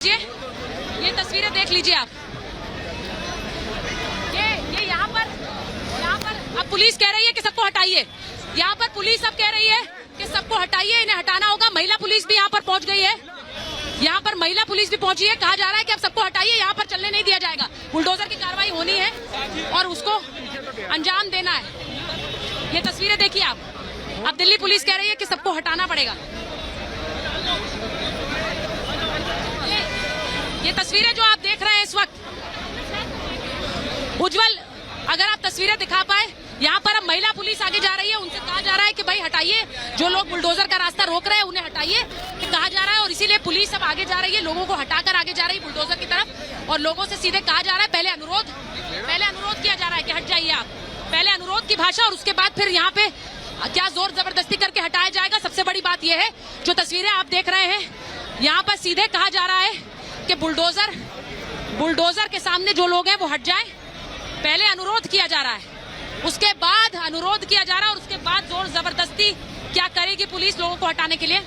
ये तस्वीरें देख लीजिए आप। ये यहाँ पर अब पुलिस कह रही है कि सबको हटाइए। यहाँ पर पुलिस अब कह रही है कि सबको हटाइए, इन्हें हटाना होगा। महिला पुलिस भी यहाँ पर पहुँच गई है। यहाँ पर महिला पुलिस भी पहुंची है। कहा जा रहा है कि अब सबको हटाइए, यहाँ पर चलने नहीं दिया जाएगा। बुलडोजर की कार्रवाई होनी है और उसको अंजाम देना है। ये तस्वीरें देखिए आप। अब दिल्ली पुलिस कह रही है कि सबको हटाना पड़ेगा। ये तस्वीरें जो आप देख रहे हैं इस वक्त, उज्जवल, अगर आप तस्वीरें दिखा पाए, यहाँ पर अब महिला पुलिस आगे जा रही है। उनसे कहा जा रहा है कि भाई हटाइए, जो लोग बुलडोजर का रास्ता रोक रहे हैं उन्हें हटाइए, कहा जा रहा है। और इसीलिए पुलिस अब आगे जा रही है, लोगों को हटाकर आगे जा रही है बुलडोजर की तरफ। और लोगों से सीधे कहा जा रहा है, पहले अनुरोध किया जा रहा है कि हट जाइए आप। पहले अनुरोध की भाषा और उसके बाद फिर यहाँ पे क्या जोर जबरदस्ती करके हटाया जाएगा। सबसे बड़ी बात यह है, जो तस्वीरें आप देख रहे हैं, यहाँ पर सीधे कहा जा रहा है कि बुलडोजर के सामने जो लोग हैं वो हट जाएं। पहले अनुरोध किया जा रहा है, उसके बाद अनुरोध किया जा रहा है और उसके बाद जोर जबरदस्ती क्या करेगी पुलिस लोगों को हटाने के लिए।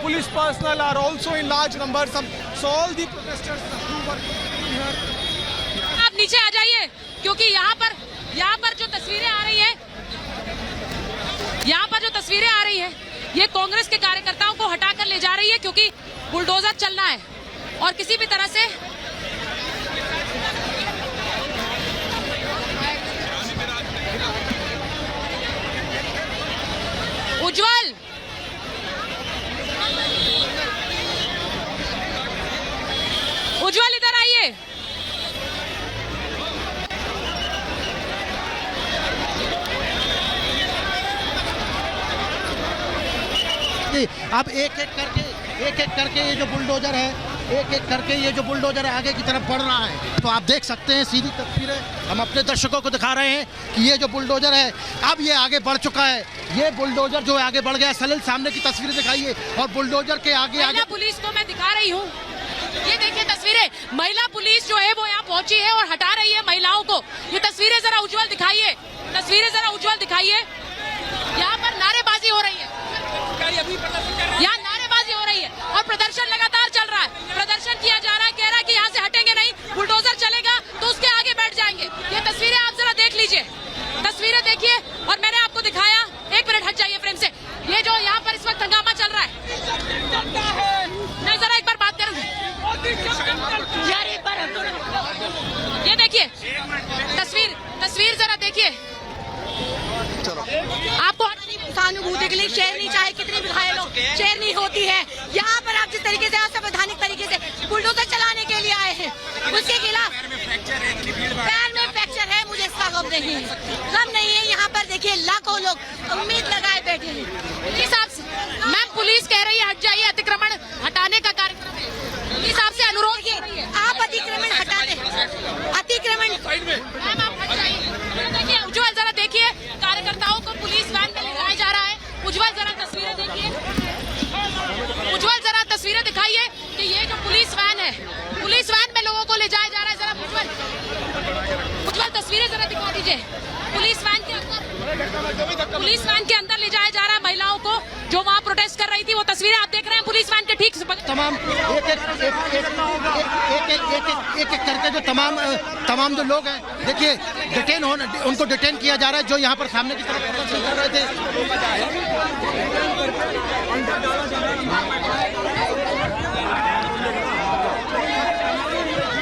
Police personnel are also in large numbers. So all the protesters who were here. आप नीचे आ जाइए, क्योंकि यहाँ पर जो तस्वीरें आ रही हैं, ये कांग्रेस के कार्यकर्ताओं को हटाकर ले जा रही है, क्योंकि बुलडोजर चलना है और किसी भी तरह से उज्जवल इधर आइए। अब एक एक करके ये जो बुलडोजर है आगे की तरफ बढ़ रहा है। तो आप देख सकते हैं सीधी तस्वीरें हम अपने दर्शकों को दिखा रहे हैं कि ये जो बुलडोजर है अब ये आगे बढ़ चुका है। ये बुलडोजर जो आगे बढ़ गया। सलील सामने की तस्वीरें दिखाइए और बुलडोजर के आगे पुलिस को मैं दिखा रही हूँ। ये देखिए तस्वीरें, महिला पुलिस जो है वो यहाँ पहुंची है और हटा रही है महिलाओं को। ये तस्वीरें जरा उज्जवल दिखाइए, यहाँ पर नारेबाजी हो रही है, यहाँ नारेबाजी हो रही है और प्रदर्शन लगातार चल रहा है। प्रदर्शन किया जा रहा है, कह रहा है कि यहाँ से हटेंगे नहीं, बुलडोजर चलेगा तो उसके आगे बैठ जाएंगे। ये तस्वीरें आप जरा देख लीजिए, तस्वीरें देखिए। और मैंने आपको दिखाया, एक मिनट हट जाइए फ्रेम से, ये जो यहाँ पर इस वक्त हंगामा चल रहा है। मैं जरा एक बार बात करूँ, ये देखिए तस्वीर जरा देखिए। आपको सहानुभूति के लिए शेयर नहीं, चाहे कितनी भी घायल हो, शेयर नहीं होती है। यहाँ पर आप जिस तरीके से असंवैधानिक तरीके से बुलडोजर चलाने के लिए आए हैं, उसके खिलाफ पैर में फ्रैक्चर है, मुझे इसका गम नहीं है। यहाँ पर देखिए लाखों लोग उम्मीद लगाए बैठे हैं। मैम पुलिस कह रही है हट जाइए, अतिक्रमण हटाने का कार्यक्रम है। पुलिस आपसे अनुरोध किया, आप अतिक्रमण हटा दें, मैम आप हट जाइए। देखिए उज्जवल जरा देखिए, कार्यकर्ताओं को पुलिस वैन में ले जाया जा रहा है। उज्जवल जरा तस्वीरें देखिए, उज्जवल जरा तस्वीरें दिखाइए कि ये जो पुलिस वैन है, पुलिस वैन में लोगों को ले जाया जा रहा है। जरा उज्जवल तस्वीरें जरा दिखा दीजिए। पुलिस वैन के अंदर ले जाया जा रहा है महिलाओं को, जो वहाँ प्रोटेस्ट कर रही थी। वो तस्वीरें आप देख रहे हैं पुलिस वैन के ठीक तमाम एक करके जो तमाम जो लोग हैं, देखिए उनको डिटेन किया जा रहा है, जो यहाँ पर सामने की तरफ प्रदर्शन कर रहे थे।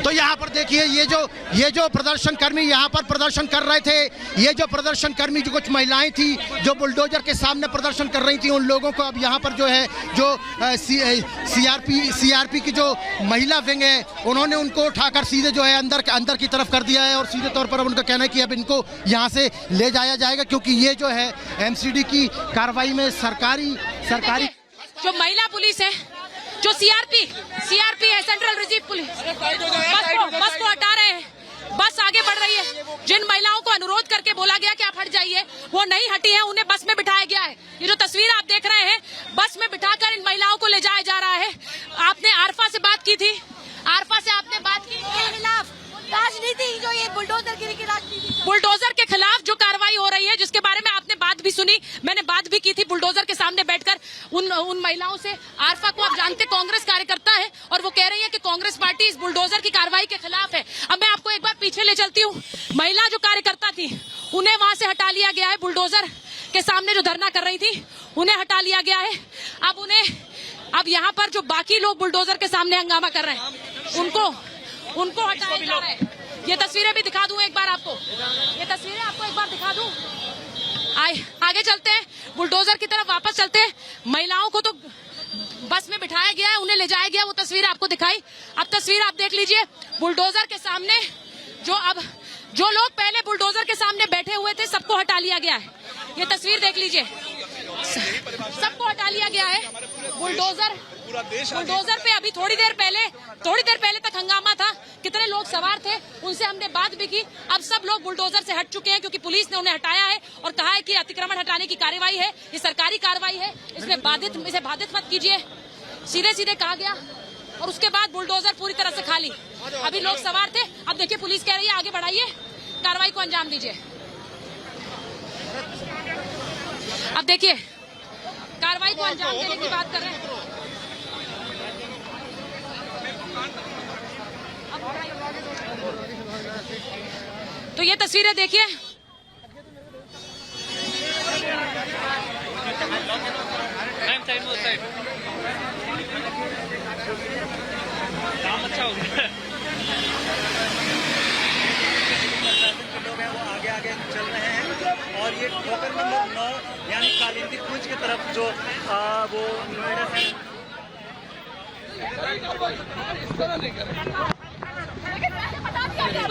तो यहाँ पर देखिए देखिए ये जो प्रदर्शनकर्मी यहाँ पर प्रदर्शन कर रहे थे, ये जो प्रदर्शनकर्मी जो कुछ महिलाएं थी जो बुलडोजर के सामने प्रदर्शन कर रही थी, उन लोगों को अब यहाँ पर जो है जो सीआरपी की जो महिला विंग है उन्होंने उनको उठाकर सीधे जो है अंदर की तरफ कर दिया है और सीधे तौर पर अब उनका कहना है कि अब इनको यहाँ से ले जाया जाएगा, क्योंकि ये जो है एमसीडी की कार्रवाई में सरकारी जो महिला पुलिस है, जो सीआरपी है, सेंट्रल रिजर्व पुलिस, बस को हटा रहे हैं। बस आगे बढ़ रही है। जिन महिलाओं को अनुरोध करके बोला गया कि आप हट जाइए, वो नहीं हटी है, उन्हें बस में बिठाया गया है। ये जो तस्वीर आप देख रहे हैं, बस में बिठाकर इन महिलाओं को ले जाया जा रहा है। आपने आरफा से बात की थी, आरफा से आपने बात की खिलाफ राजनीति, जो ये बुलडोजर गिरी की राजनीति, बुलडोजर के खिलाफ जो कार्रवाई हो रही है, जिसके बारे में आपने बात भी सुनी, मैंने बात भी की थी बुलडोजर के सामने बैठकर उन महिलाओं से। आरफा को आप जानते कांग्रेस कार्यकर्ता है और वो कह रही है कि कांग्रेस पार्टी इस बुलडोजर की कार्रवाई के खिलाफ है। अब मैं आपको एक बार पीछे ले चलती हूँ। महिला जो कार्यकर्ता थी उन्हें वहां से हटा लिया गया है, बुलडोजर के सामने जो धरना कर रही थी उन्हें हटा लिया गया है। अब यहाँ पर जो बाकी लोग बुलडोजर के सामने हंगामा कर रहे हैं उनको हटाया जा रहा है। ये तस्वीरें भी दिखा दूं एक बार आपको, ये तस्वीरें आपको एक बार दिखा दूं। आगे चलते हैं, बुलडोजर की तरफ वापस चलते हैं। महिलाओं को तो बस में बिठाया गया है, उन्हें ले जाया गया, वो तस्वीर आपको दिखाई। अब तस्वीर आप देख लीजिए, बुलडोजर के सामने जो लोग पहले बुलडोजर के सामने बैठे हुए थे सबको हटा लिया गया है। ये तस्वीर देख लीजिए, सबको हटा लिया गया है। बुलडोजर पे अभी थोड़ी देर पहले तक हंगामा था, कितने लोग सवार थे उनसे हमने बात भी की। अब सब लोग बुलडोजर से हट चुके हैं क्योंकि पुलिस ने उन्हें हटाया है और कहा है कि अतिक्रमण हटाने की कार्रवाई है, ये सरकारी कार्रवाई है, इसे बाधित मत कीजिए, सीधे कहा गया। और उसके बाद बुलडोजर पूरी तरह से खाली, अभी लोग सवार थे। अब देखिए पुलिस कह रही है आगे बढ़ाइए, कार्रवाई को अंजाम दीजिए। अब देखिए कार्रवाई को अंजाम देने की बात कर रहे हैं। तो ये तस्वीरें देखिए, काम अच्छा हो गया। आगे चल रहे हैं और ये ठोकर नंबर 9 यानी कालिंदी कुंज की तरफ जो वो नोएडा से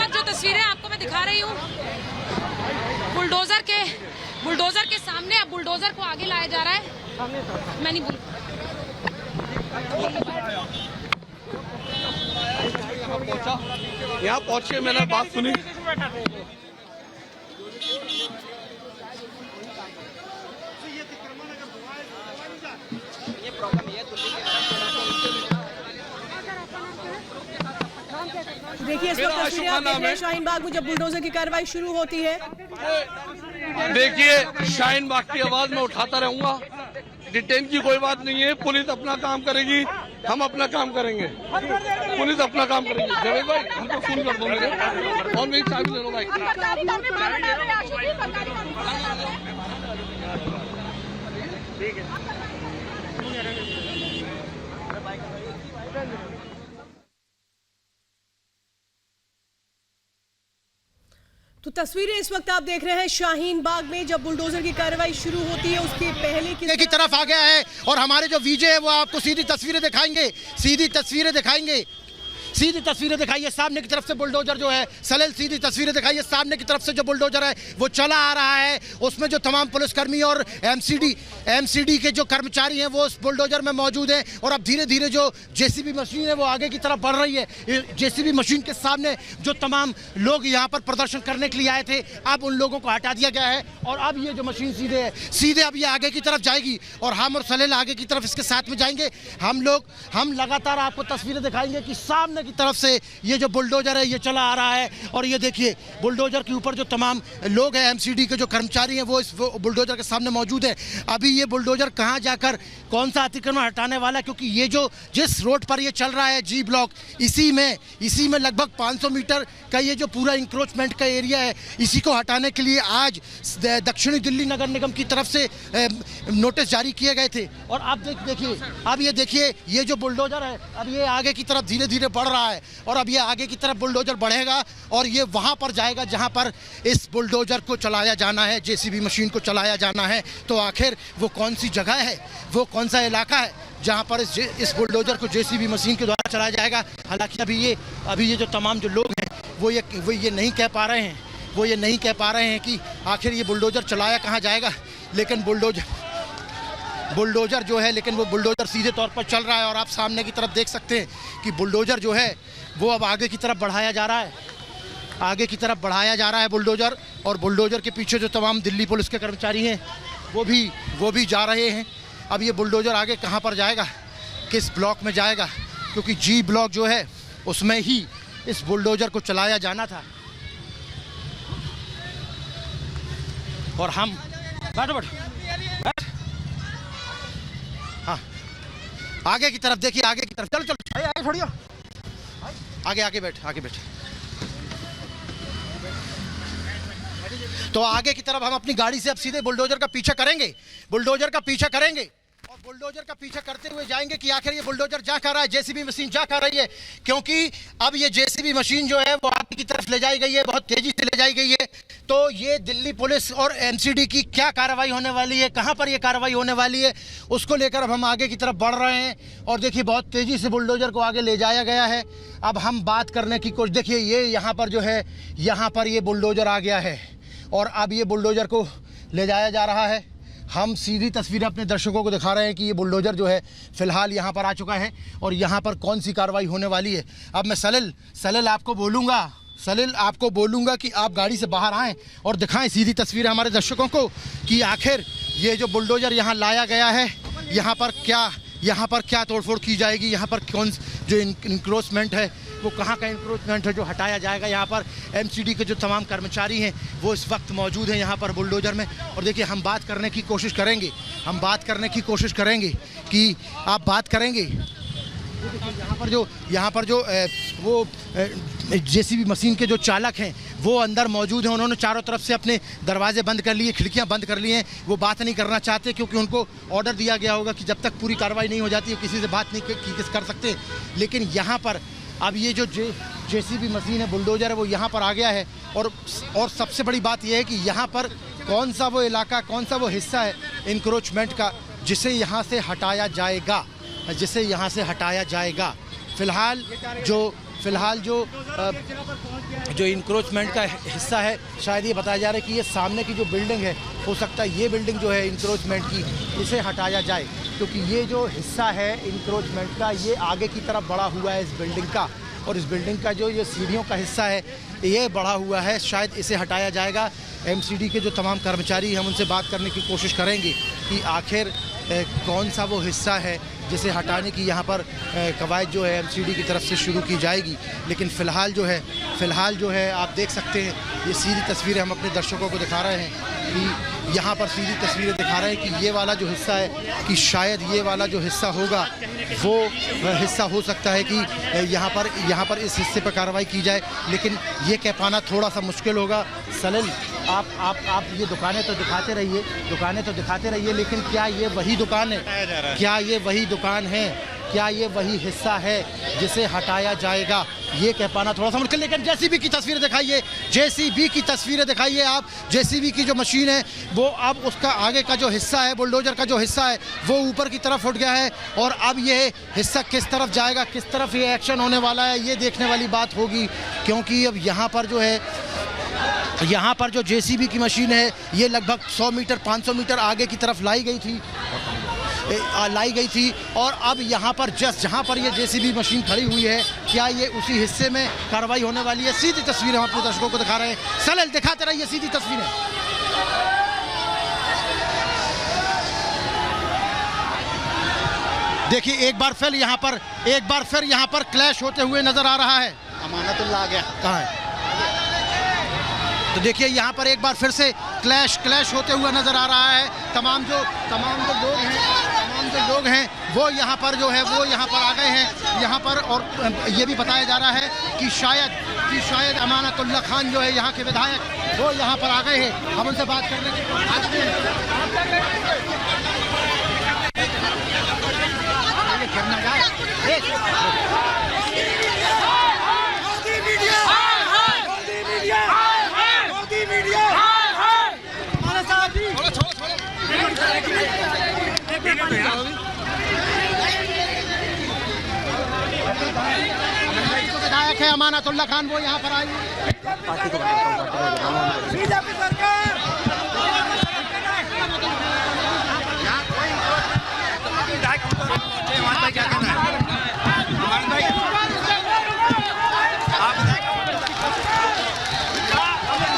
जो तस्वीरें आपको मैं दिखा रही हूँ बुलडोजर के सामने, अब बुलडोजर को आगे लाया जा रहा है। मैं नहीं बोल यहाँ पहुंच के मैंने बात सुनी। देखिए इस वक्त तस्वीरें आप देख रहे हैं शाहीन बाग में जब बुलडोजर की कार्रवाई शुरू होती है। देखिए शाहीन बाग की आवाज में उठाता रहूंगा, डिटेन की कोई बात नहीं है, पुलिस अपना काम करेगी, हम अपना काम करेंगे, पुलिस अपना काम करेगी। जवेद भाई हमको फोन कर दो मेरे, और मेरी चाबी ले लो भाई। तो तस्वीरें इस वक्त आप देख रहे हैं शाहीन बाग में जब बुलडोजर की कार्रवाई शुरू होती है, उसके पहले की तरफ आ गया है और हमारे जो वीजे है वो आपको सीधी तस्वीरें दिखाएंगे, सीधी तस्वीरें दिखाइए। सामने की तरफ से बुलडोजर जो है सलेल, सीधी तस्वीरें दिखाइए। सामने की तरफ से जो बुलडोजर है वो चला आ रहा है, उसमें जो तमाम पुलिसकर्मी और एमसीडी के जो कर्मचारी हैं वो उस बुलडोजर में मौजूद हैं। और अब धीरे धीरे जो जेसीबी मशीन है वो आगे की तरफ बढ़ रही है। जेसीबी मशीन के सामने जो तमाम लोग यहाँ पर प्रदर्शन करने के लिए आए थे, अब उन लोगों को हटा दिया गया है और अब ये जो मशीन सीधे अब ये आगे की तरफ जाएगी और हम और सलेल आगे की तरफ इसके साथ में जाएंगे। हम लगातार आपको तस्वीरें दिखाएंगे कि सामने की तरफ से ये जो बुलडोजर है ये चला आ रहा है और ये देखिए बुलडोजर के ऊपर जो तमाम लोग हैं, एमसीडी के जो कर्मचारी हैं वो इस बुलडोजर के सामने मौजूद है। अभी ये बुलडोजर कहां जाकर कौन सा अतिक्रमण हटाने वाला है, क्योंकि ये जो जिस रोड पर ये चल रहा है जी ब्लॉक, इसी में लगभग 500 मीटर का ये जो पूरा इंक्रोचमेंट का एरिया है, इसी को हटाने के लिए आज दक्षिणी दिल्ली नगर निगम की तरफ से नोटिस जारी किए गए थे। और अब देखिए ये जो बुलडोजर है अब ये आगे की तरफ धीरे धीरे बढ़ रहा है और अब ये आगे की तरफ बुलडोजर बढ़ेगा और ये वहाँ पर जाएगा जहाँ पर इस बुलडोजर को चलाया जाना है, जेसीबी मशीन को चलाया जाना है। तो आखिर वो कौन सी जगह है, वो कौन सा इलाका है जहाँ पर इस बुलडोजर को जेसीबी मशीन के द्वारा चलाया जाएगा। हालांकि अभी ये जो तमाम जो लोग हैं वो ये नहीं कह पा रहे हैं कि आखिर ये बुलडोजर चलाया कहाँ जाएगा। लेकिन बुलडोजर जो है, लेकिन वो बुलडोजर सीधे तौर पर चल रहा है और आप सामने की तरफ देख सकते हैं कि बुलडोजर जो है वो अब आगे की तरफ बढ़ाया जा रहा है बुलडोजर। और बुलडोजर के पीछे जो तमाम दिल्ली पुलिस के कर्मचारी हैं वो भी जा रहे हैं। अब ये बुलडोजर आगे कहाँ पर जाएगा, किस ब्लॉक में जाएगा, क्योंकि जी ब्लॉक जो है उसमें ही इस बुलडोजर को चलाया जाना था। और हम बैठ हाँ, आगे की तरफ देखिए, आगे की तरफ चलो आगे छोड़िए, आगे बैठ। तो आगे की तरफ हम अपनी गाड़ी से अब सीधे बुलडोजर का पीछा करेंगे और बुलडोजर का पीछा करते हुए जाएंगे कि आखिर ये बुलडोजर जा कर रहा है, जेसीबी मशीन जा कर रही है। क्योंकि अब ये जेसीबी मशीन जो है वो आगे की तरफ ले जाई गई है, बहुत तेजी से ले जाई गई है। तो ये दिल्ली पुलिस और एमसीडी की क्या कार्रवाई होने वाली है, कहां पर ये कार्रवाई होने वाली है, उसको लेकर अब हम आगे की तरफ बढ़ रहे हैं। और देखिए बहुत तेज़ी से बुलडोजर को आगे ले जाया गया है। अब हम बात करने की कोशिश, देखिए ये यहाँ पर जो है, यहाँ पर ये बुलडोजर आ गया है और अब ये बुलडोजर को ले जाया जा रहा है। हम सीधी तस्वीरें अपने दर्शकों को दिखा रहे हैं कि ये बुलडोजर जो है फ़िलहाल यहाँ पर आ चुका है और यहाँ पर कौन सी कार्रवाई होने वाली है। अब मैं सलिल आपको बोलूँगा कि आप गाड़ी से बाहर आएँ और दिखाएं सीधी तस्वीरें हमारे दर्शकों को कि आखिर ये जो बुलडोजर यहाँ लाया गया है, यहाँ पर क्या तोड़फोड़ की जाएगी, यहाँ पर कौन जो इंक्रोचमेंट है वो कहाँ का इंक्रोचमेंट है जो हटाया जाएगा। यहाँ पर एमसीडी के जो तमाम कर्मचारी हैं वो इस वक्त मौजूद हैं यहाँ पर बुलडोजर में। और देखिए हम बात करने की कोशिश करेंगे कि आप बात करेंगे। यहाँ पर जो वो जेसीबी मशीन के जो चालक हैं वो अंदर मौजूद हैं। उन्होंने चारों तरफ से अपने दरवाजे बंद कर लिए, खिड़कियां बंद कर ली हैं। वो बात नहीं करना चाहते क्योंकि उनको ऑर्डर दिया गया होगा कि जब तक पूरी कार्रवाई नहीं हो जाती है किसी से बात नहीं कर सकते। लेकिन यहाँ पर अब ये जो जेसीबी मशीन है, बुलडोजर है, वो यहाँ पर आ गया है। और सबसे बड़ी बात यह है कि यहाँ पर कौन सा वो इलाका, कौन सा वो हिस्सा है इंक्रोचमेंट का जिसे यहाँ से हटाया जाएगा। फ़िलहाल जो इंक्रोचमेंट का हिस्सा है, शायद ये बताया जा रहा है कि ये सामने की जो बिल्डिंग है, हो सकता है ये बिल्डिंग जो है इंक्रोचमेंट की, इसे हटाया जाए। क्योंकि ये जो हिस्सा है इंक्रोचमेंट का ये आगे की तरफ बढ़ा हुआ है इस बिल्डिंग का, और इस बिल्डिंग का जो ये सीढ़ियों का हिस्सा है ये बढ़ा हुआ है, शायद इसे हटाया जाएगा। एमसीडी के जो तमाम कर्मचारी हम उनसे बात करने की कोशिश करेंगे कि आखिर कौन सा वो हिस्सा है जिसे हटाने की यहाँ पर कवायद जो है एमसीडी की तरफ से शुरू की जाएगी। लेकिन फ़िलहाल जो है आप देख सकते हैं, ये सीधी तस्वीरें हम अपने दर्शकों को दिखा रहे हैं कि यहाँ पर सीधी तस्वीरें दिखा रहे हैं कि ये वाला जो हिस्सा है, कि शायद ये वाला जो हिस्सा होगा वो हिस्सा हो सकता है कि यहाँ पर इस हिस्से पर कार्रवाई की जाए। लेकिन ये कह पाना थोड़ा सा मुश्किल होगा। सलिल आप ये दुकानें तो दिखाते रहिए, लेकिन क्या ये वही दुकान है, क्या ये वही दुकान है, क्या ये वही हिस्सा है जिसे हटाया जाएगा, ये कह पाना थोड़ा सा मुश्किल। लेकिन जेसीबी की तस्वीरें दिखाइए आप। जेसीबी की जो मशीन है वो अब उसका आगे का जो हिस्सा है, बुलडोजर का जो हिस्सा है वो ऊपर की तरफ उठ गया है। और अब ये हिस्सा किस तरफ जाएगा, किस तरफ ये एक्शन होने वाला है, ये देखने वाली बात होगी। क्योंकि अब यहाँ पर जो जेसीबी की मशीन है ये लगभग 100 मीटर 500 मीटर आगे की तरफ लाई गई थी और अब यहाँ पर जहाँ पर ये जेसीबी मशीन खड़ी हुई है, क्या ये उसी हिस्से में कार्रवाई होने वाली है। सीधी तस्वीरें हम अपने दर्शकों को दिखा रहे हैं। सलिल दिखाते रहिए सीधी तस्वीरें। देखिए एक बार फिर यहाँ पर क्लैश होते हुए नजर आ रहा है। अमानतुल्लाह आ गया, कहाँ है? तो देखिए यहाँ पर एक बार फिर से क्लैश होते हुए नजर आ रहा है। तमाम जो लोग हैं वो यहाँ पर आ गए हैं यहाँ पर। और ये भी बताया जा रहा है कि शायद अमानतुल्लाह खान जो है यहाँ के विधायक, वो यहाँ पर आ गए हैं। हम उनसे बात करने की कोशिश करते हैं। विधायक है अमानतुल्लाह खान, वो यहाँ पर आई।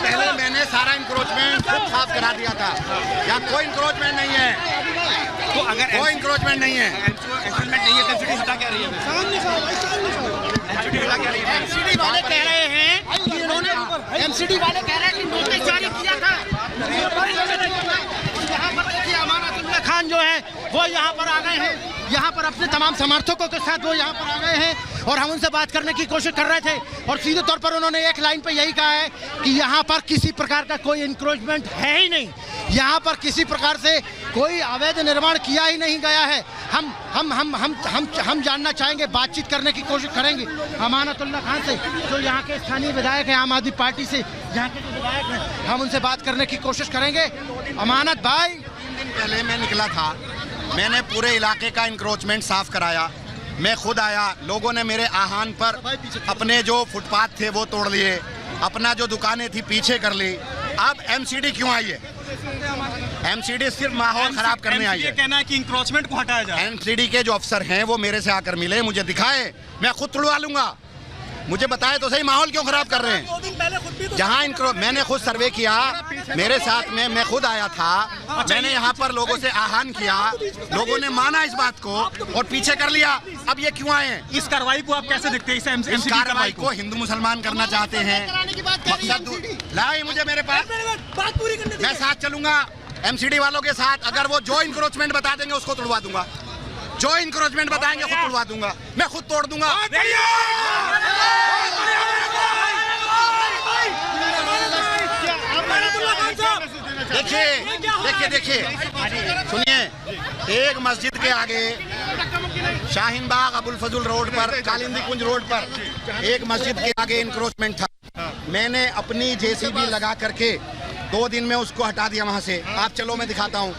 पहले मैंने सारा इंक्रोचमेंट खुद साफ करा दिया था। यहाँ कोई इंक्रोचमेंट नहीं है, तो अगर कोई इंक्रोचमेंट नहीं है। एंक्रोचमेंट नहीं है तो एमसीडी हटा क्या रही है? एमसीडी हटा क्या रही है? एमसीडी वाले कह रहे हैं कि इन्होंने एमसीडी वाले कह रहे हैं कि नोटिस जारी किया था। यहाँ पर देखिए अमानतुल्लाह खान जो है वो यहाँ पर आ गए हैं, यहाँ पर अपने तमाम समर्थकों के साथ वो यहाँ पर आ गए हैं और हम उनसे बात करने की कोशिश कर रहे थे और सीधे तौर पर उन्होंने एक लाइन पे यही कहा है कि यहाँ पर किसी प्रकार का कोई इंक्रोचमेंट है ही नहीं, यहाँ पर किसी प्रकार से कोई अवैध निर्माण किया ही नहीं गया है। हम जानना चाहेंगे, बातचीत करने की कोशिश करेंगे अमानतुल्लाह खान से, जो यहाँ के स्थानीय विधायक हैं आम आदमी पार्टी से, यहाँ के जो विधायक हैं, हम उनसे बात करने की कोशिश करेंगे। अमानत भाई, 3 दिन पहले मैं निकला था, मैंने पूरे इलाके का इंक्रोचमेंट साफ कराया। मैं खुद आया, लोगों ने मेरे आह्वान पर अपने जो फुटपाथ थे वो तोड़ लिए, अपना जो दुकानें थी पीछे कर ली। अब एमसीडी क्यों आई है? एमसीडी सिर्फ माहौल खराब करने आई है। कहना है कि इंक्रोचमेंट को हटाया जाए। एमसीडी के जो अफसर हैं वो मेरे से आकर मिले, मुझे दिखाए, मैं खुद तुड़वा लूंगा। मुझे बताए तो सही माहौल क्यों खराब कर रहे हैं? जहाँ मैंने खुद सर्वे किया, मेरे साथ में मैं खुद आया था, मैंने यहाँ पर लोगों से आह्वान किया, लोगों ने माना इस बात को और पीछे कर लिया। अब ये क्यों आए हैं? इस कार्रवाई को आप कैसे देखते हैं? इस कार्रवाई को हिंदू मुसलमान करना चाहते हैं। लाई मुझे मेरे पास, मैं साथ चलूंगा एमसीडी वालों के साथ। अगर वो जो इंक्रोचमेंट बता देंगे उसको तोड़वा दूंगा, जो इंक्रोचमेंट बताएंगे खुद तोड़वा दूंगा, मैं खुद तोड़ दूंगा। देखिए सुनिए, एक मस्जिद के आगे शाहीन बाग अबुल फजल रोड पर, कालिंदी कुंज रोड पर एक मस्जिद के आगे इंक्रोचमेंट था। मैंने अपनी जेसीबी लगा करके 2 दिन में उसको हटा दिया वहां से। आप चलो मैं दिखाता हूँ।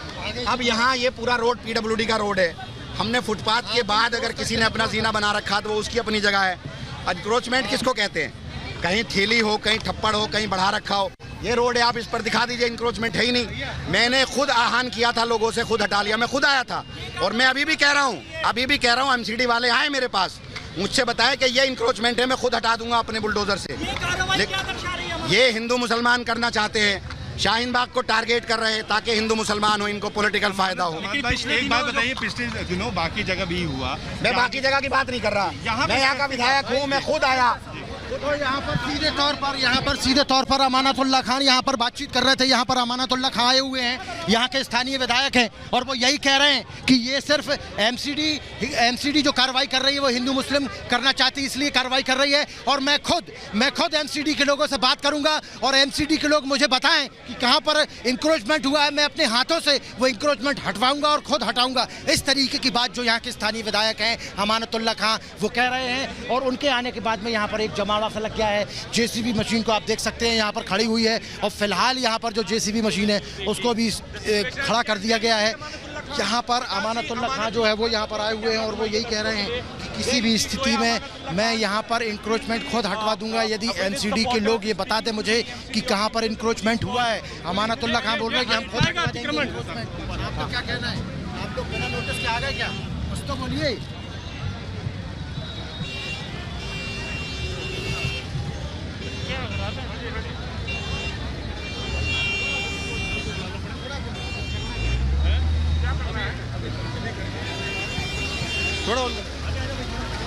अब यहाँ ये पूरा रोड पीडब्ल्यूडी का रोड है। हमने फुटपाथ के बाद अगर किसी ने अपना जीना बना रखा तो वो उसकी अपनी जगह है। इंक्रोचमेंट किसको कहते हैं? कहीं ठेली हो, कहीं थप्पड़ हो, कहीं बढ़ा रखा हो। ये रोड है, आप इस पर दिखा दीजिए, इंक्रोचमेंट है ही नहीं। मैंने खुद आह्वान किया था, लोगों से खुद हटा लिया। मैं खुद आया था और मैं अभी भी कह रहा हूँ एमसीडी वाले आए मेरे पास, मुझसे बताया कि ये इंक्रोचमेंट है, मैं खुद हटा दूंगा अपने बुलडोजर से। ये हिंदू मुसलमान करना चाहते हैं, शाहीन बाग को टारगेट कर रहे हैं ताकि हिंदू मुसलमान हो, इनको पॉलिटिकल फायदा हो। एक बात बताइए, पिछले दिनों बाकी जगह भी हुआ। मैं बाकी जगह की बात नहीं कर रहा, मैं यहाँ का विधायक हूँ, मैं खुद आया। तो यहाँ पर सीधे तौर पर अमानतुल्लाह खान यहाँ पर बातचीत कर रहे थे। यहाँ पर अमानतुल्लाह खान आए हुए हैं, यहाँ के स्थानीय विधायक हैं और वो यही कह रहे हैं कि ये सिर्फ एमसीडी जो कार्रवाई कर रही है वो हिंदू मुस्लिम करना चाहती है, इसलिए कार्रवाई कर रही है। और मैं खुद एमसीडी के लोगों से बात करूँगा और एमसीडी के लोग मुझे बताएं कि कहाँ पर इंक्रोचमेंट हुआ है, मैं अपने हाथों से वो इंक्रोचमेंट हटवाऊँगा और खुद हटाऊँगा। इस तरीके की बात जो यहाँ के स्थानीय विधायक हैं अमानतुल्लाह खान वो कह रहे हैं। और उनके आने के बाद में यहाँ पर एक जमावड़ा सा लग गया है। जेसीबी मशीन को आप देख सकते हैं यहाँ पर खड़ी हुई है और फिलहाल यहाँ पर जो जेसीबी मशीन है उसको भी खड़ा कर दिया गया है। यहाँ पर अमानतुल्लाह खान जो है वो यहाँ पर आए हुए हैं और वो यही कह रहे हैं कि किसी भी स्थिति में मैं यहाँ पर इंक्रोचमेंट खुद हटवा दूंगा यदि एमसीडी के लोग ये बता दें मुझे कि कहाँ पर इंक्रोचमेंट हुआ है। अमानतुल्लाह खान बोल रहे हैं कि हम खुद हटवा देंगे इंक्रोचमेंट। आपको क्या कहना है? आप लोग बिना नोटिस के आ गए क्या? कुछ तो बोलिए।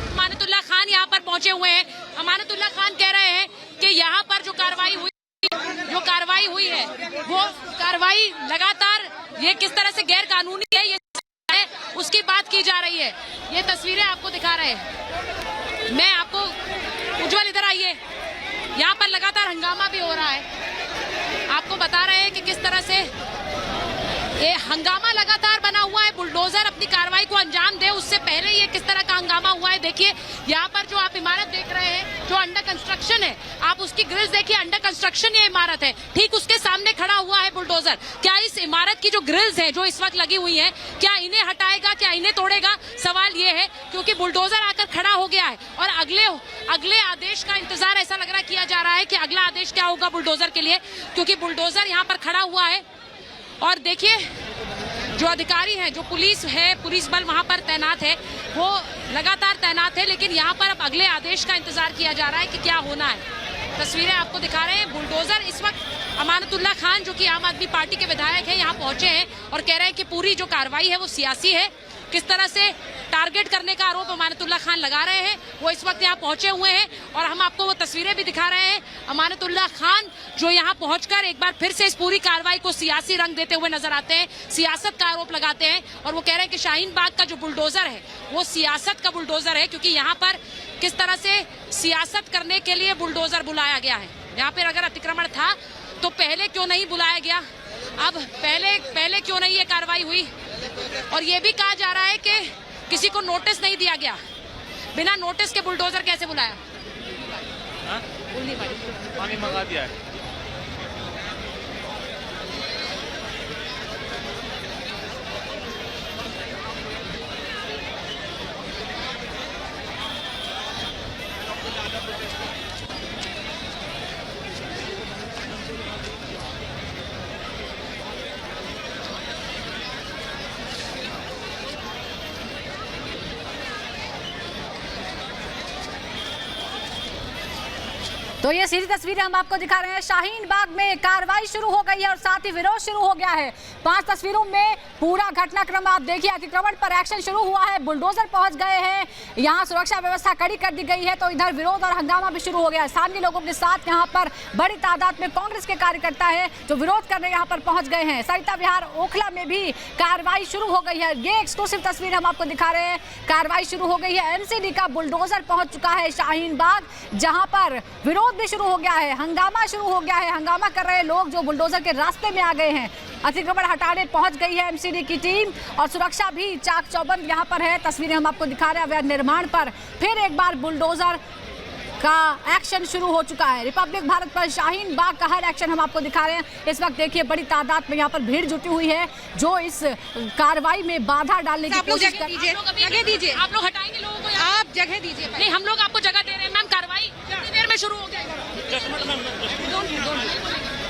अमानतुल्लाह खान यहाँ पर पहुंचे हुए हैं। अमानतुल्लाह खान कह रहे हैं कि यहाँ पर जो कार्रवाई हुई है वो कार्रवाई लगातार ये किस तरह से गैर कानूनी है, ये उसकी बात की जा रही है। ये तस्वीरें आपको दिखा रहे हैं। मैं आपको, उज्जवल इधर आइए, यहाँ पर लगातार हंगामा भी हो रहा है। आपको बता रहे हैं कि किस तरह से ये हंगामा लगातार बना हुआ है। बुलडोजर अपनी कार्रवाई को अंजाम दे उससे पहले ये किस तरह का हंगामा हुआ है। देखिए यहाँ पर जो आप इमारत देख रहे हैं, जो अंडर कंस्ट्रक्शन है, आप उसकी ग्रिल्स देखिए, अंडर कंस्ट्रक्शन ये इमारत है। ठीक उसके सामने खड़ा हुआ है बुलडोजर। क्या इस इमारत की जो ग्रिल्स है, जो इस वक्त लगी हुई है, क्या इन्हें हटाएगा, क्या इन्हें तोड़ेगा? सवाल ये है, क्योंकि बुलडोजर आकर खड़ा हो गया है और अगले आदेश का इंतजार ऐसा लग रहा किया जा रहा है कि अगला आदेश क्या होगा बुलडोजर के लिए, क्योंकि बुलडोजर यहाँ पर खड़ा हुआ है। और देखिए, जो अधिकारी हैं, जो पुलिस है, पुलिस बल वहां पर तैनात है, वो लगातार तैनात है, लेकिन यहाँ पर अब अगले आदेश का इंतजार किया जा रहा है कि क्या होना है। तस्वीरें आपको दिखा रहे हैं। बुलडोजर इस वक्त अमानतुल्लाह खान, जो कि आम आदमी पार्टी के विधायक हैं, यहाँ पहुंचे हैं और कह रहे हैं कि पूरी जो कार्रवाई है वो सियासी है। किस तरह से टारगेट करने का आरोप अमानतुल्लाह खान लगा रहे हैं, वो इस वक्त यहाँ पहुंचे हुए हैं और हम आपको वो तस्वीरें भी दिखा रहे हैं। अमानतुल्लाह खान जो यहाँ पहुंचकर एक बार फिर से इस पूरी कार्रवाई को सियासी रंग देते हुए नजर आते हैं, सियासत का आरोप लगाते हैं और वो कह रहे हैं कि शाहीन बाग का जो बुलडोजर है वो सियासत का बुलडोजर है, क्योंकि यहाँ पर किस तरह से सियासत करने के लिए बुलडोजर बुलाया गया है। यहाँ पर अगर अतिक्रमण था तो पहले क्यों नहीं बुलाया गया, अब पहले क्यों नहीं ये कार्रवाई हुई? और ये भी कहा जा रहा है कि किसी को नोटिस नहीं दिया गया, बिना नोटिस के बुलडोजर कैसे बुलाया? पानी मंगा दिया है। तो ये सीधी तस्वीरें हम आपको दिखा रहे हैं। शाहीन बाग में कार्रवाई शुरू हो गई है और साथ ही विरोध शुरू हो गया है। 5 तस्वीरों में पूरा घटनाक्रम आप देखिए। अतिक्रमण पर एक्शन शुरू हुआ है, बुलडोजर पहुंच गए हैं, यहाँ सुरक्षा व्यवस्था कड़ी कर दी गई है, तो इधर विरोध और हंगामा भी शुरू हो गया है। स्थानीय लोगों के साथ यहाँ पर बड़ी तादाद में कांग्रेस के कार्यकर्ता है जो विरोध करने यहाँ पर पहुंच गए हैं। सरिता विहार ओखला में भी कार्रवाई शुरू हो गई है। ये एक्सक्लूसिव तस्वीर हम आपको दिखा रहे हैं। कार्रवाई शुरू हो गई है, एमसीडी का बुलडोजर पहुंच चुका है शाहीन बाग, जहां पर विरोध भी शुरू हो गया है, हंगामा शुरू हो गया है। हंगामा कर रहे लोग जो बुलडोजर के रास्ते में आ गए हैं। अतिक्रमण हटाने पहुंच गई है एमसीडी की टीम और सुरक्षा भी चाक चौबंद यहां पर है। तस्वीरें हम आपको दिखा रहे हैं। अवैध निर्माण पर फिर एक बार बुलडोजर का एक्शन शुरू हो चुका है। रिपब्लिक भारत पर शाहीन बाग का हर एक्शन हम आपको दिखा रहे हैं। इस वक्त देखिए बड़ी तादाद में यहाँ पर भीड़ जुटी हुई है जो इस कार्रवाई में बाधा डालने की कोशिश कर रही है। जगह दीजिए, आप लोग हटाएंगे लोगों को, आप जगह दीजिए। नहीं, हम लोग आपको जगह दे रहे हैं मैम। कार्रवाई कितनी देर में शुरू हो जाएगी?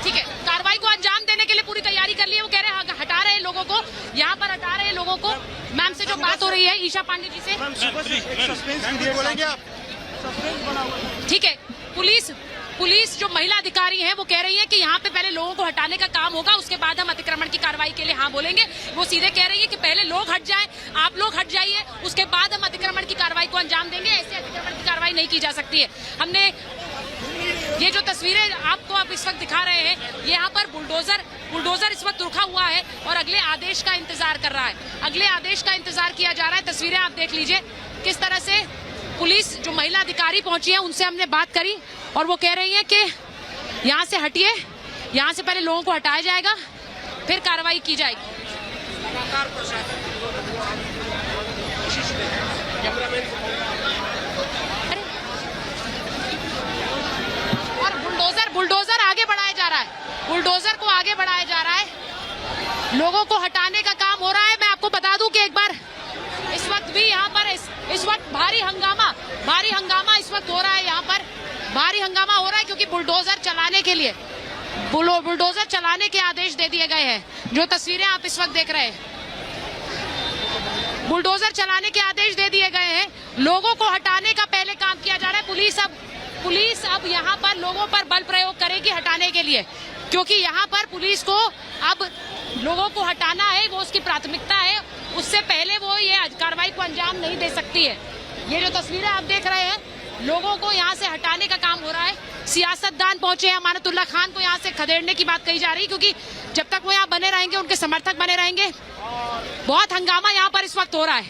ठीक है, कार्रवाई को अंजाम देने के लिए पूरी तैयारी कर ली है। वो कह रहे हैं हटा रहे हैं लोगों को, यहाँ पर हटा रहे हैं लोगों को। मैम से जो बात हो रही है ईशा पांडे जी से, ठीक है। पुलिस जो महिला अधिकारी हैं वो कह रही है कि यहाँ पे पहले लोगों को हटाने का काम होगा, उसके बाद हम अतिक्रमण की कार्रवाई के लिए हाँ बोलेंगे। वो सीधे कह रही है कि पहले लोग हट जाएं, आप लोग हट जाइए, उसके बाद हम अतिक्रमण की कार्रवाई को अंजाम देंगे। ऐसे अतिक्रमण की कार्रवाई नहीं की जा सकती है। हमने ये जो तस्वीरें आपको अब इस वक्त दिखा रहे हैं, यहाँ पर बुलडोजर इस वक्त रुका हुआ है और अगले आदेश का इंतजार कर रहा है। अगले आदेश का इंतजार किया जा रहा है। तस्वीरें आप देख लीजिए किस तरह से पुलिस जो महिला अधिकारी पहुंची है उनसे हमने बात करी और वो कह रही है कि यहाँ से हटिए, यहाँ से पहले लोगों को हटाया जाएगा, फिर कार्रवाई की जाएगी। और बुलडोजर आगे बढ़ाया जा रहा है, बुलडोजर को आगे बढ़ाया जा रहा है, लोगों को हटाने का काम हो रहा है। मैं आपको बता दूं कि एक बार इस वक्त भी यहाँ पर इस वक्त भारी हंगामा इस वक्त हो रहा है। यहाँ पर भारी हंगामा हो रहा है क्योंकि बुलडोजर चलाने के लिए बुलडोजर चलाने के आदेश दे दिए गए हैं। जो तस्वीरें आप इस वक्त देख रहे हैं, बुलडोजर चलाने के आदेश दे दिए गए हैं। लोगों को हटाने का पहले काम किया जा रहा है। पुलिस अब यहाँ पर लोगों पर बल प्रयोग करेगी हटाने के लिए, क्योंकि यहाँ पर पुलिस को अब लोगों को हटाना है, वो उसकी प्राथमिकता है। उससे पहले वो ये कार्रवाई को अंजाम नहीं दे सकती है। ये जो तस्वीरें आप देख रहे हैं, लोगों को यहाँ से हटाने का काम हो रहा है। सियासतदान पहुंचे हैं, अमानतुल्लाह खान को यहाँ से खदेड़ने की बात कही जा रही है, क्योंकि जब तक वो यहाँ बने रहेंगे, उनके समर्थक बने रहेंगे। बहुत हंगामा यहाँ पर इस वक्त हो रहा है।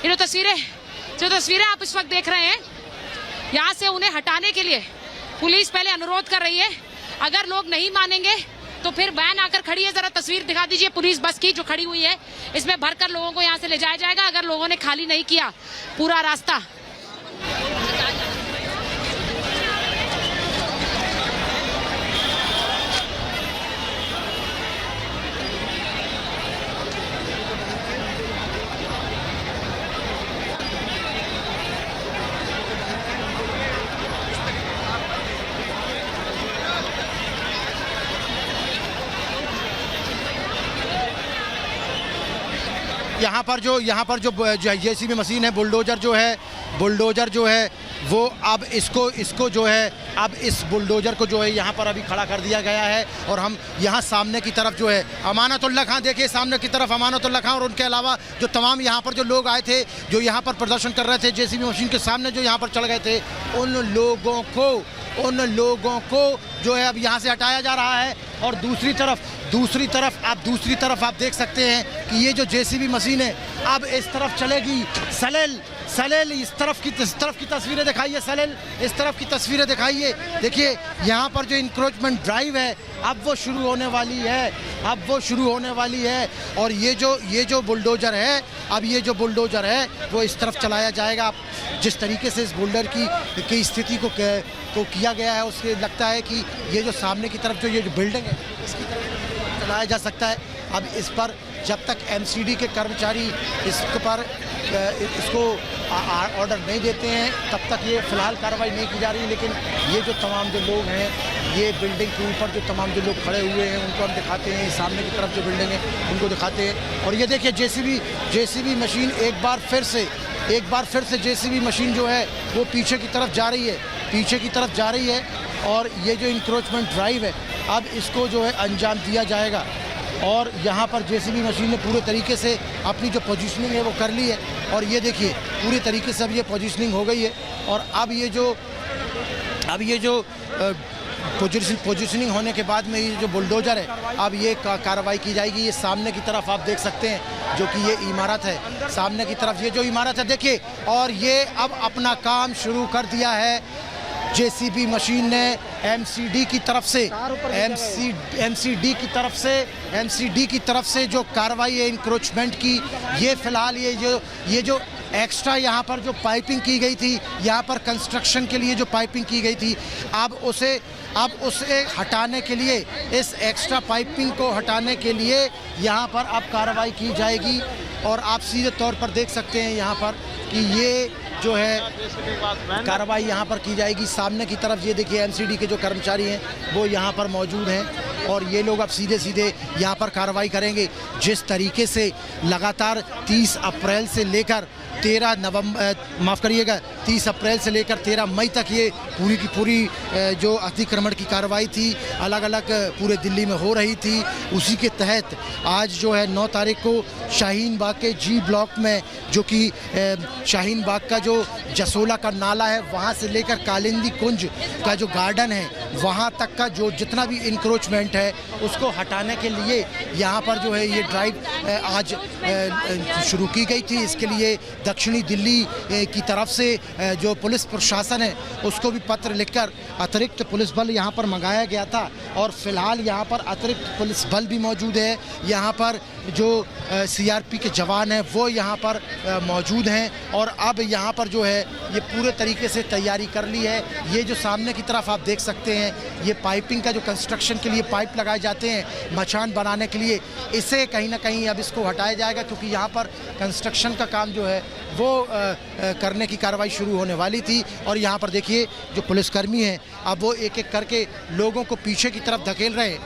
ये जो तस्वीरें आप इस वक्त देख रहे हैं, यहाँ से उन्हें हटाने के लिए पुलिस पहले अनुरोध कर रही है। अगर लोग नहीं मानेंगे तो फिर वैन आकर खड़ी है। जरा तस्वीर दिखा दीजिए पुलिस बस की जो खड़ी हुई है, इसमें भरकर लोगों को यहाँ से ले जाया जाएगा अगर लोगों ने खाली नहीं किया पूरा रास्ता। यहाँ पर जो जेसीबी मशीन है, बुलडोजर जो है वो अब इसको जो है अब इस बुलडोजर को जो है यहाँ पर अभी खड़ा कर दिया गया है। और हम यहाँ सामने की तरफ जो है अमानतुल्लाह खां, देखिए सामने की तरफ अमानतुल्लाह खां और उनके अलावा जो तमाम यहाँ पर जो लोग आए थे, जो यहाँ पर प्रदर्शन कर रहे थे जेसीबी मशीन के सामने, जो यहाँ पर चढ़ गए थे, उन लोगों को जो है अब यहाँ से हटाया जा रहा है। और दूसरी तरफ आप देख सकते हैं कि ये जो जेसीबी मशीन है अब इस तरफ चलेगी। सलेल इस तरफ की तस्वीरें दिखाइए, सलेल इस तरफ की तस्वीरें दिखाइए। देखिए यहाँ पर जो इंक्रोचमेंट ड्राइव है अब वो शुरू होने वाली है। और ये जो बुलडोजर है, अब ये जो बुलडोजर है वो इस तरफ चलाया जाएगा। जिस तरीके से इस बुलडोजर की स्थिति को किया गया है, उससे लगता है कि ये जो सामने की तरफ ये जो बिल्डिंग है इसकी तरफ चलाया जा सकता है। अब इस पर जब तक एमसीडी के कर्मचारी इसको ऑर्डर नहीं देते हैं तब तक ये फ़िलहाल कार्रवाई नहीं की जा रही है। लेकिन ये जो तमाम जो लोग हैं, ये बिल्डिंग के ऊपर जो तमाम जो लोग खड़े हुए हैं उनको हम दिखाते हैं। सामने की तरफ जो बिल्डिंग है उनको दिखाते हैं। और ये देखिए जेसीबी मशीन एक बार फिर से जेसीबी मशीन जो है वो पीछे की तरफ जा रही है। और ये जो इंक्रोचमेंट ड्राइव है अब इसको जो है अंजाम दिया जाएगा। और यहाँ पर जेसीबी मशीन ने पूरे तरीके से अपनी जो पोजीशनिंग है वो कर ली है। और ये देखिए पूरी तरीके से अब ये पोजीशनिंग हो गई है। और अब ये जो पोजीशनिंग होने के बाद में ये जो बुलडोजर है अब ये कार्रवाई की जाएगी। ये सामने की तरफ आप देख सकते हैं जो कि ये इमारत है, सामने की तरफ ये जो इमारत है देखिए। और ये अब अपना काम शुरू कर दिया है जेसीबी मशीन ने एमसीडी की तरफ से जो कार्रवाई है इंक्रोचमेंट की, ये फिलहाल ये जो एक्स्ट्रा यहाँ पर जो पाइपिंग की गई थी, यहाँ पर कंस्ट्रक्शन के लिए जो पाइपिंग की गई थी, अब उसे हटाने के लिए, इस एक्स्ट्रा पाइपिंग को हटाने के लिए यहाँ पर अब कार्रवाई की जाएगी। और आप सीधे तौर पर देख सकते हैं यहाँ पर कि ये जो है कार्रवाई यहाँ पर की जाएगी। सामने की तरफ ये देखिए एमसीडी के जो कर्मचारी हैं वो यहाँ पर मौजूद हैं। और ये लोग अब सीधे यहाँ पर कार्रवाई करेंगे। जिस तरीके से लगातार 30 अप्रैल से लेकर 30 अप्रैल से लेकर 13 मई तक ये पूरी की पूरी जो अतिक्रमण की कार्रवाई थी अलग अलग पूरे दिल्ली में हो रही थी, उसी के तहत आज जो है 9 तारीख को शाहीन बाग के जी ब्लॉक में, जो कि शाहीन बाग का जो जसोला का नाला है वहाँ से लेकर कालिंदी कुंज का जो गार्डन है वहाँ तक का जो जितना भी इंक्रोचमेंट है उसको हटाने के लिए यहाँ पर जो है ये ड्राइव आज शुरू की गई थी। इसके लिए दक्षिणी दिल्ली की तरफ से जो पुलिस प्रशासन है उसको भी पत्र लिखकर अतिरिक्त पुलिस बल यहाँ पर मंगाया गया था। और फिलहाल यहाँ पर अतिरिक्त पुलिस बल भी मौजूद है। यहाँ पर जो सीआरपी के जवान हैं वो यहाँ पर मौजूद हैं। और अब यहाँ पर जो है ये पूरे तरीके से तैयारी कर ली है। ये जो सामने की तरफ आप देख सकते हैं ये पाइपिंग का जो कंस्ट्रक्शन के लिए पाइप लगाए जाते हैं मचान बनाने के लिए, इसे कहीं ना कहीं अब इसको हटाया जाएगा क्योंकि यहाँ पर कंस्ट्रक्शन का काम जो है वो करने की कार्रवाई शुरू होने वाली थी। और यहाँ पर देखिए जो पुलिसकर्मी हैं अब वो एक एक करके लोगों को पीछे की तरफ धकेल रहे हैं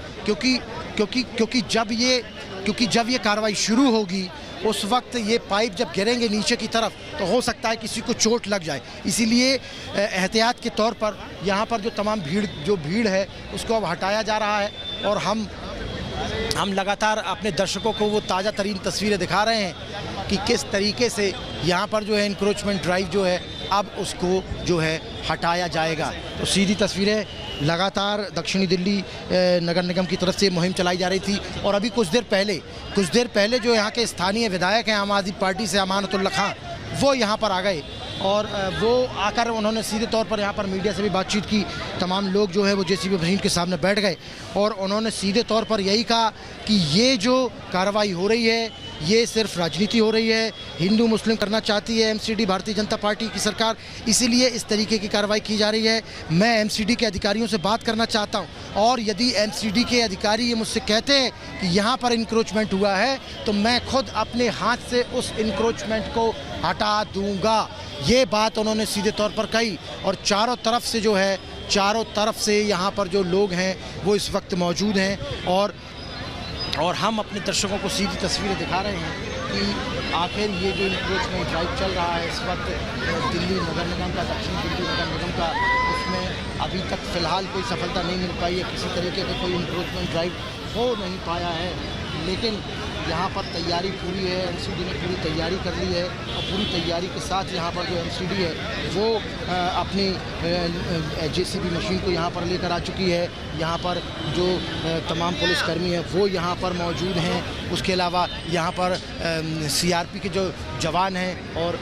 क्योंकि जब ये कार्रवाई शुरू होगी उस वक्त ये पाइप जब गिरेंगे नीचे की तरफ तो हो सकता है किसी को चोट लग जाए। इसीलिए एहतियात के तौर पर यहाँ पर जो तमाम भीड़ है उसको अब हटाया जा रहा है। और हम लगातार अपने दर्शकों को वो ताज़ा तरीन तस्वीरें दिखा रहे हैं कि किस तरीके से यहाँ पर जो है इंक्रोचमेंट ड्राइव जो है अब उसको जो है हटाया जाएगा। तो सीधी तस्वीरें लगातार दक्षिणी दिल्ली नगर निगम की तरफ से मुहिम चलाई जा रही थी। और अभी कुछ देर पहले जो यहाँ के स्थानीय विधायक हैं आम आदमी पार्टी से अमानतुल्लाह खां, वो यहाँ पर आ गए और वो आकर उन्होंने सीधे तौर पर यहाँ पर मीडिया से भी बातचीत की। तमाम लोग जो है वो जेसीबी मशीन के सामने बैठ गए और उन्होंने सीधे तौर पर यही कहा कि ये जो कार्रवाई हो रही है ये सिर्फ राजनीति हो रही है, हिंदू मुस्लिम करना चाहती है एमसीडी भारतीय जनता पार्टी की सरकार, इसीलिए इस तरीके की कार्रवाई की जा रही है। मैं एमसीडी के अधिकारियों से बात करना चाहता हूं और यदि एमसीडी के अधिकारी ये मुझसे कहते हैं कि यहाँ पर इंक्रोचमेंट हुआ है तो मैं खुद अपने हाथ से उस इंक्रोचमेंट को हटा दूंगा। ये बात उन्होंने सीधे तौर पर कही। और चारों तरफ से यहाँ पर जो लोग हैं वो इस वक्त मौजूद हैं और हम अपने दर्शकों को सीधी तस्वीरें दिखा रहे हैं कि आखिर ये जो इंक्रोचमेंट ड्राइव चल रहा है इस वक्त दिल्ली नगर निगम का, दक्षिण दिल्ली नगर निगम का, उसमें अभी तक फ़िलहाल कोई सफलता नहीं मिल पाई है। किसी तरीके का कोई इंक्रोचमेंट ड्राइव हो नहीं पाया है, लेकिन यहाँ पर तैयारी पूरी है। एमसीडी ने पूरी तैयारी कर ली है और पूरी तैयारी के साथ यहाँ पर जो एमसीडी है वो अपनी जेसीबी मशीन को यहाँ पर लेकर आ चुकी है। यहाँ पर जो तमाम पुलिसकर्मी हैं वो यहाँ पर मौजूद हैं। उसके अलावा यहाँ पर सीआरपी के जो जवान हैं और